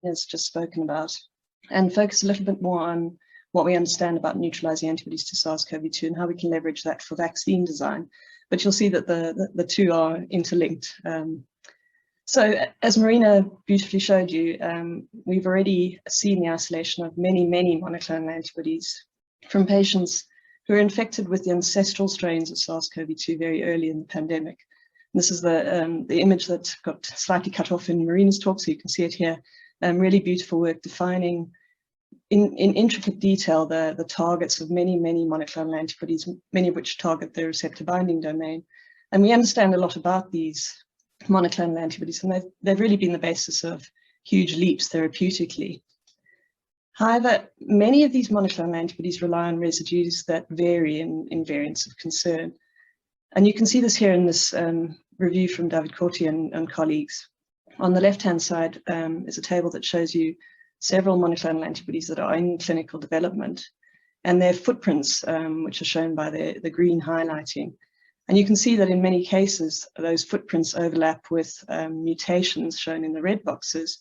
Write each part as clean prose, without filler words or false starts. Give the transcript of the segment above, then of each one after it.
has just spoken about, and focus a little bit more on what we understand about neutralizing antibodies to SARS-CoV-2 and how we can leverage that for vaccine design. But you'll see that the two are interlinked. So as Marina beautifully showed you, we've already seen the isolation of many monoclonal antibodies from patients who are infected with the ancestral strains of SARS-CoV-2 very early in the pandemic. And this is the image that got slightly cut off in Marina's talk, so you can see it here. Really beautiful work defining in intricate detail the targets of many monoclonal antibodies, many of which target the receptor binding domain. And we understand a lot about these monoclonal antibodies, and they've really been the basis of huge leaps therapeutically. However, many of these monoclonal antibodies rely on residues that vary in variants of concern. And you can see this here in this review from David Corti and colleagues. On the left-hand side is a table that shows you several monoclonal antibodies that are in clinical development, and their footprints, which are shown by the green highlighting. And you can see that in many cases, those footprints overlap with mutations shown in the red boxes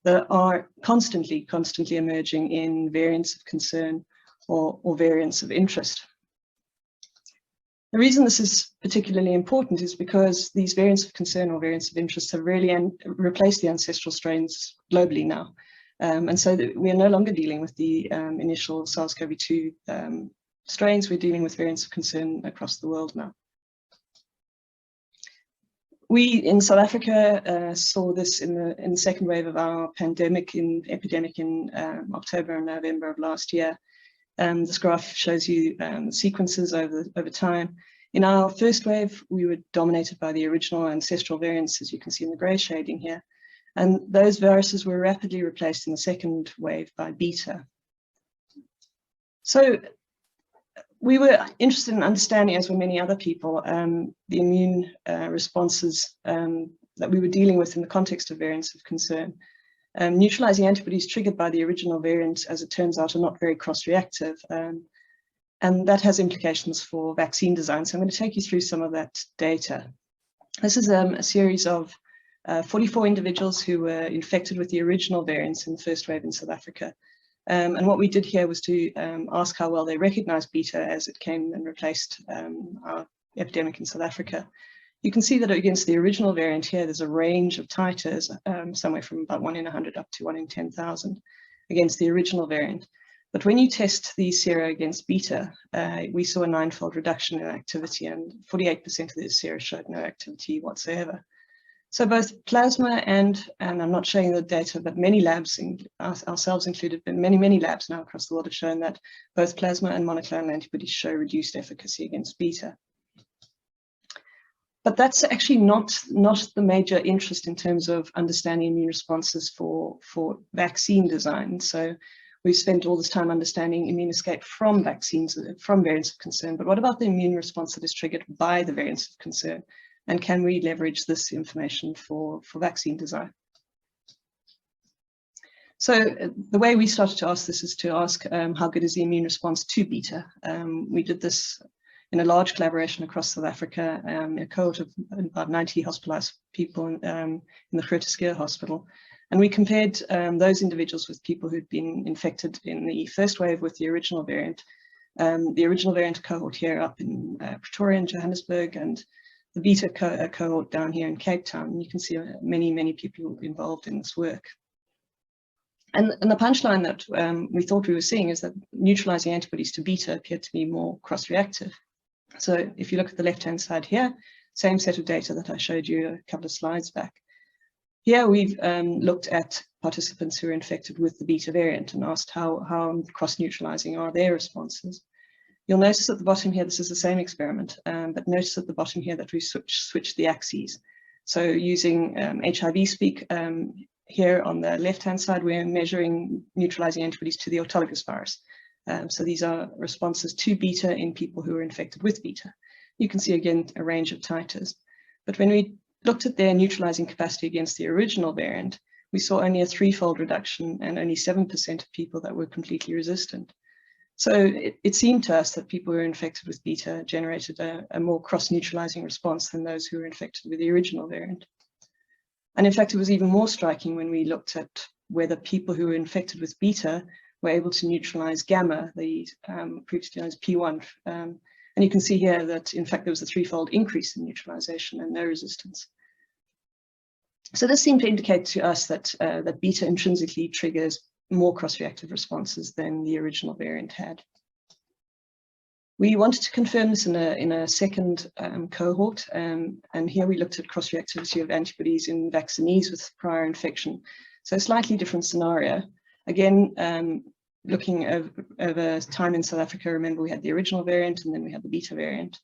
that are constantly emerging in variants of concern or variants of interest. The reason this is particularly important is because these variants of concern or variants of interest have really replaced the ancestral strains globally now. And so we are no longer dealing with the initial SARS-CoV-2 strains, we're dealing with variants of concern across the world now. We in South Africa saw this in the second wave of our epidemic in October and November of last year. This graph shows you sequences over time. In our first wave, we were dominated by the original ancestral variants, as you can see in the grey shading here. And those viruses were rapidly replaced in the second wave by beta. So we were interested in understanding, as were many other people, the immune responses that we were dealing with in the context of variants of concern. Neutralizing antibodies triggered by the original variant, as it turns out, are not very cross-reactive, and that has implications for vaccine design. So I'm going to take you through some of that data. This is a series of 44 individuals who were infected with the original variants in the first wave in South Africa. And what we did here was to ask how well they recognized beta as it came and replaced our epidemic in South Africa. You can see that against the original variant here, there's a range of titers, somewhere from about 1 in 100 up to 1 in 10,000 against the original variant. But when you test the sera against beta, we saw a 9-fold reduction in activity, and 48% of the sera showed no activity whatsoever. So both plasma and I'm not showing the data, but many labs, ourselves included, but many labs now across the world have shown that both plasma and monoclonal antibodies show reduced efficacy against beta. But that's actually not the major interest in terms of understanding immune responses for vaccine design. So we've spent all this time understanding immune escape from vaccines, from variants of concern. But what about the immune response that is triggered by the variants of concern? And can we leverage this information for vaccine design? So the way we started to ask this is to ask how good is the immune response to beta? We did this in a large collaboration across South Africa, a cohort of about 90 hospitalized people in the Groote Schuur Hospital. And we compared those individuals with people who'd been infected in the first wave with the original variant. The original variant cohort here up in Pretoria and Johannesburg, and the beta cohort down here in Cape Town. You can see many people involved in this work. And the punchline that we thought we were seeing is that neutralizing antibodies to beta appeared to be more cross-reactive. So if you look at the left-hand side here, same set of data that I showed you a couple of slides back. Here we've looked at participants who are infected with the beta variant and asked how cross-neutralizing are their responses. You'll notice at the bottom here, this is the same experiment, but notice at the bottom here that we switched the axes. So using HIV speak, here on the left-hand side, we're measuring neutralizing antibodies to the autologous virus. So these are responses to beta in people who are infected with beta. You can see again a range of titers. But when we looked at their neutralizing capacity against the original variant, we saw only a 3-fold reduction and only 7% of people that were completely resistant. So it seemed to us that people who were infected with beta generated a more cross-neutralizing response than those who were infected with the original variant. And in fact, it was even more striking when we looked at whether people who were infected with beta were able to neutralize gamma, the previously known as P1. And you can see here that, in fact, there was a threefold increase in neutralization and no resistance. So this seemed to indicate to us that, that beta intrinsically triggers more cross-reactive responses than the original variant had. We wanted to confirm this in a second cohort, and here we looked at cross-reactivity of antibodies in vaccinees with prior infection. So a slightly different scenario. Again, looking over time in South Africa, remember we had the original variant and then we had the beta variant.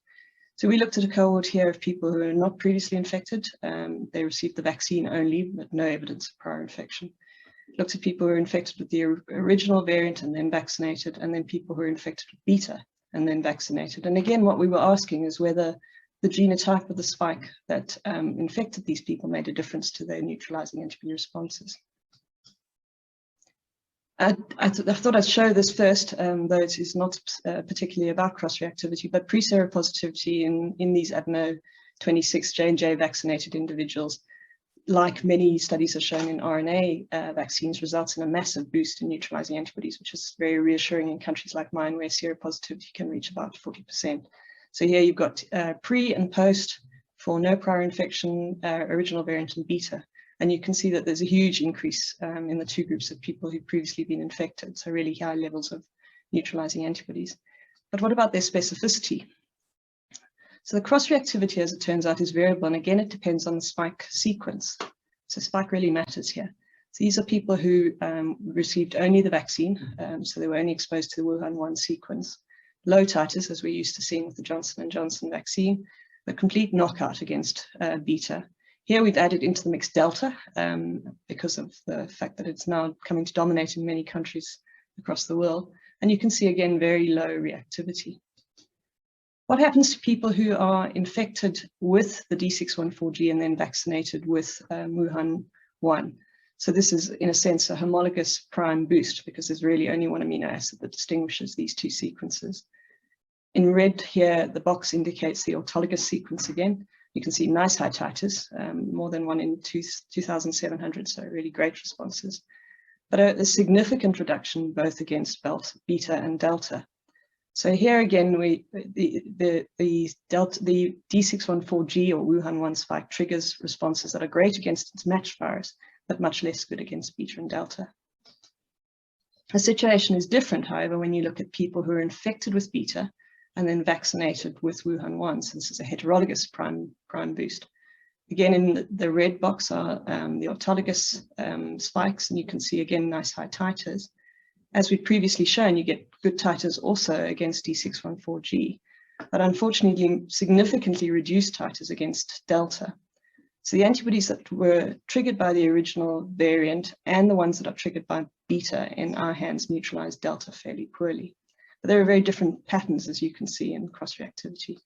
So we looked at a cohort here of people who were not previously infected. They received the vaccine only, but no evidence of prior infection. Looked at people who were infected with the original variant and then vaccinated, and then people who were infected with beta and then vaccinated. And again, what we were asking is whether the genotype of the spike that infected these people made a difference to their neutralizing antibody responses. I thought I'd show this first, though it is not particularly about cross-reactivity, but pre-seropositivity in these adeno 26 J&J vaccinated individuals, like many studies have shown in RNA vaccines, results in a massive boost in neutralizing antibodies, which is very reassuring in countries like mine where seropositivity can reach about 40%. So here you've got pre and post for no prior infection, original variant and beta. And you can see that there's a huge increase in the two groups of people who've previously been infected, so really high levels of neutralizing antibodies. But what about their specificity? So the cross-reactivity, as it turns out, is variable, and again, it depends on the spike sequence. So spike really matters here. So these are people who received only the vaccine, so they were only exposed to the Wuhan 1 sequence. Low titers, as we're used to seeing with the Johnson & Johnson vaccine, but complete knockout against beta. Here we've added into the mix Delta because of the fact that it's now coming to dominate in many countries across the world. And you can see again, very low reactivity. What happens to people who are infected with the D614G and then vaccinated with Wuhan 1? So this is, in a sense, a homologous prime boost because there's really only one amino acid that distinguishes these two sequences. In red here, the box indicates the autologous sequence again. You can see nice high titers, more than 1 in 2,700, so really great responses. But a significant reduction both against beta and delta. So here again, the D614G or Wuhan 1 spike triggers responses that are great against its matched virus, but much less good against beta and delta. The situation is different, however, when you look at people who are infected with beta and then vaccinated with Wuhan 1. So this is a heterologous prime boost. Again, in the red box are the autologous spikes, and you can see again nice high titers. As we've previously shown, you get good titers also against D614G, but unfortunately significantly reduced titers against Delta. So the antibodies that were triggered by the original variant and the ones that are triggered by beta in our hands neutralize Delta fairly poorly. But there are very different patterns, as you can see, in cross-reactivity.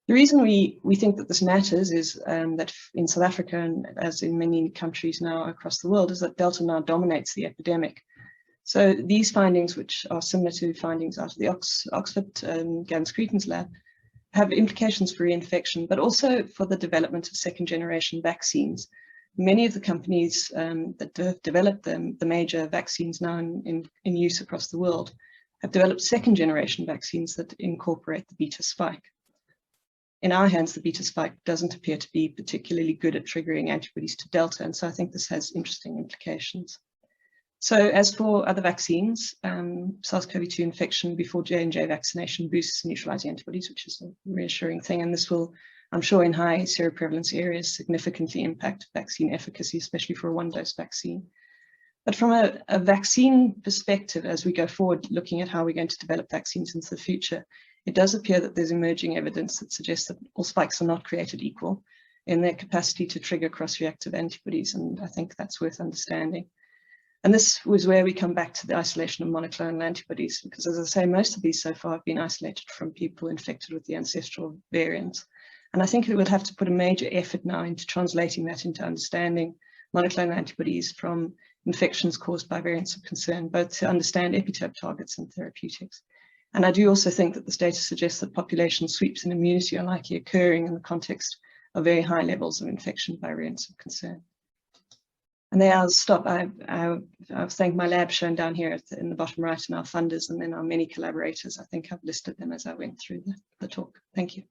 The reason we think that this matters is that in South Africa, and as in many countries now across the world, is that Delta now dominates the epidemic. So these findings, which are similar to findings out of the Oxford Gans Cretan's lab, have implications for reinfection, but also for the development of second-generation vaccines. Many of the companies that have developed the major vaccines now in use across the world have developed second-generation vaccines that incorporate the beta spike. In our hands, the beta spike doesn't appear to be particularly good at triggering antibodies to Delta, and so I think this has interesting implications. So as for other vaccines, SARS-CoV-2 infection before J&J vaccination boosts neutralizing antibodies, which is a reassuring thing, and this will, I'm sure, in high seroprevalence areas significantly impact vaccine efficacy, especially for a one-dose vaccine. But from a vaccine perspective, as we go forward, looking at how we're going to develop vaccines into the future, it does appear that there's emerging evidence that suggests that all spikes are not created equal in their capacity to trigger cross-reactive antibodies, and I think that's worth understanding. And this was where we come back to the isolation of monoclonal antibodies, because as I say, most of these so far have been isolated from people infected with the ancestral variants. And I think it would have to put a major effort now into translating that into understanding monoclonal antibodies from infections caused by variants of concern, both to understand epitope targets and therapeutics. And I do also think that this data suggests that population sweeps in immunity are likely occurring in the context of very high levels of infection by variants of concern. And then I'll stop. I'll thank my lab shown down here in the bottom right, and our funders, and then our many collaborators. I think I've listed them as I went through the talk. Thank you.